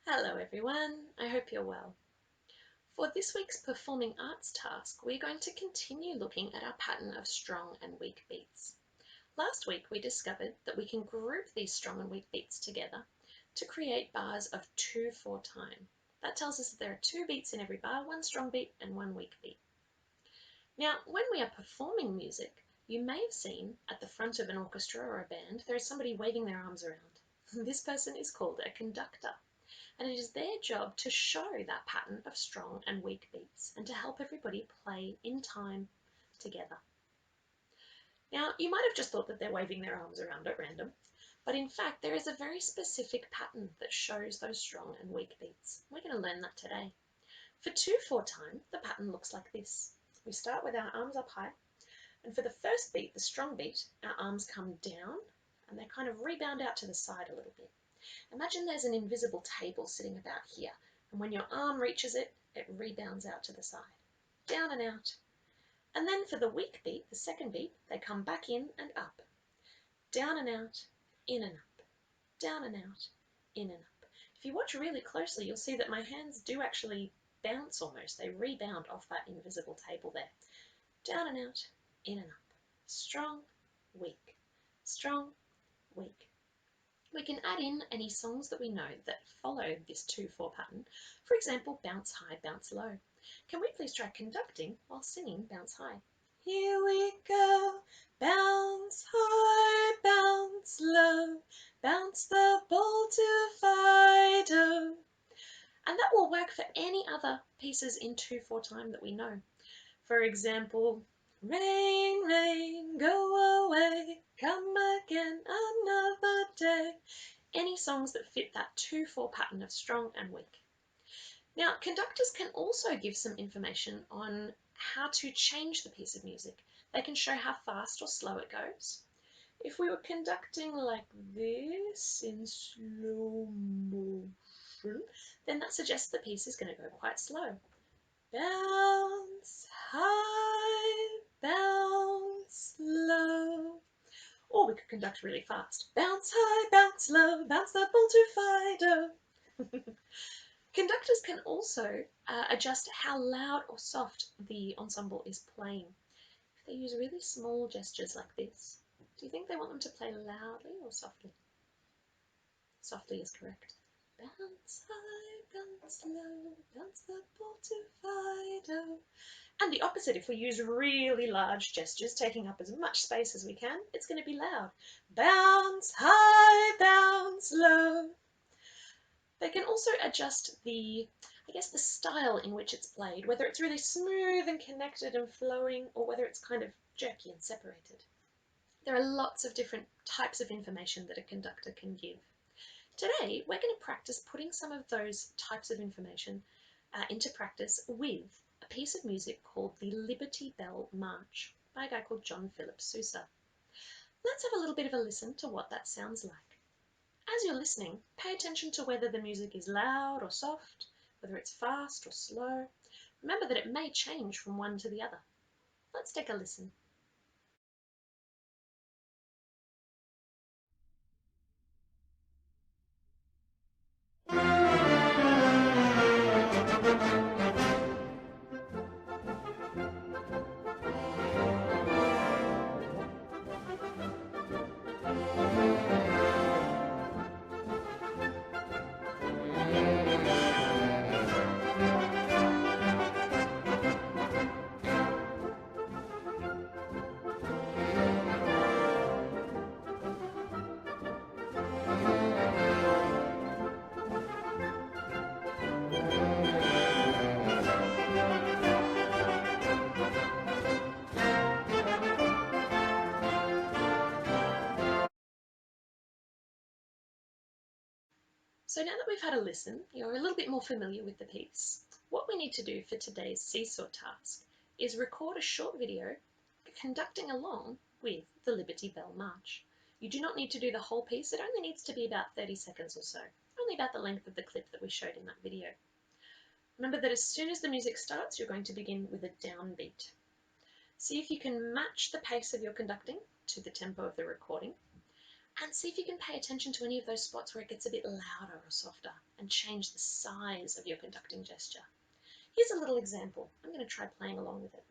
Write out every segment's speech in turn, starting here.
Hello everyone, I hope you're well. For this week's performing arts task, we're going to continue looking at our pattern of strong and weak beats. Last week we discovered that we can group these strong and weak beats together to create bars of 2/4 time. That tells us that there are 2 beats in every bar, 1 strong beat and 1 weak beat. Now, when we are performing music, you may have seen at the front of an orchestra or a band, there is somebody waving their arms around. This person is called a conductor. And it is their job to show that pattern of strong and weak beats and to help everybody play in time together. Now, you might have just thought that they're waving their arms around at random, but in fact, there is a very specific pattern that shows those strong and weak beats. We're going to learn that today. For 2/4 time, the pattern looks like this. We start with our arms up high, and for the first beat, the strong beat, our arms come down and they kind of rebound out to the side a little bit. Imagine there's an invisible table sitting about here, and when your arm reaches it, it rebounds out to the side, down and out. And then for the weak beat, the second beat, they come back in and up, down and out, in and up, down and out, in and up. If you watch really closely, you'll see that my hands do actually bounce almost. They rebound off that invisible table there. Down and out, in and up. Strong, weak, strong, weak. We can add in any songs that we know that follow this 2/4 pattern. For example, bounce high, bounce low. Can we please try conducting while singing bounce high? Here we go, bounce high, bounce low, bounce the ball to Fido. And that will work for any other pieces in 2/4 time that we know. For example, rain, rain, go away, come again another day. Any songs that fit that 2/4 pattern of strong and weak. Now, conductors can also give some information on how to change the piece of music. They can show how fast or slow it goes. If we were conducting like this in slow motion, then that suggests the piece is going to go quite slow. Bounce high, bounce low. Or we could conduct really fast. Bounce high, bounce low, bounce the ball to Fido. Conductors can also adjust how loud or soft the ensemble is playing. If they use really small gestures like this, do you think they want them to play loudly or softly? Softly is correct. Bounce high, bounce low, bounce the ball to Fido. And the opposite, if we use really large gestures, taking up as much space as we can, it's going to be loud. Bounce high, bounce low. They can also adjust the style in which it's played, whether it's really smooth and connected and flowing, or whether it's kind of jerky and separated. There are lots of different types of information that a conductor can give. Today, we're going to practice putting some of those types of information into practice with a piece of music called the Liberty Bell March by a guy called John Philip Sousa. Let's have a little bit of a listen to what that sounds like. As you're listening, pay attention to whether the music is loud or soft, whether it's fast or slow. Remember that it may change from one to the other. Let's take a listen. So now that we've had a listen, you're a little bit more familiar with the piece. What we need to do for today's SeeSaw task is record a short video conducting along with the Liberty Bell March. You do not need to do the whole piece, it only needs to be about 30 seconds or so, only about the length of the clip that we showed in that video. Remember that as soon as the music starts, you're going to begin with a downbeat. See if you can match the pace of your conducting to the tempo of the recording. And see if you can pay attention to any of those spots where it gets a bit louder or softer and change the size of your conducting gesture. Here's a little example. I'm going to try playing along with it.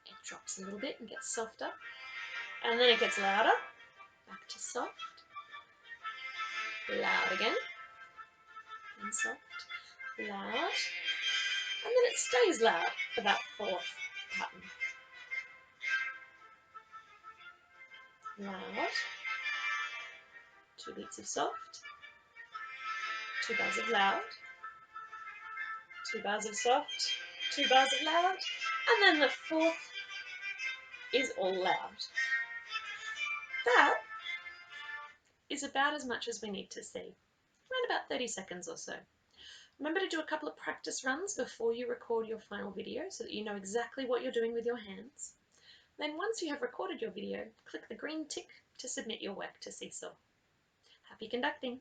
It drops a little bit and gets softer, and then it gets louder, back to soft, loud again, and soft, loud, and then it stays loud for that fourth pattern. Loud, 2 beats of soft, 2 bars of loud, 2 bars of soft, 2 bars of loud, and then the fourth is all loud. That is about as much as we need to see, around about 30 seconds or so. Remember to do a couple of practice runs before you record your final video so that you know exactly what you're doing with your hands. Then once you have recorded your video, click the green tick to submit your work to SeeSaw. Happy conducting!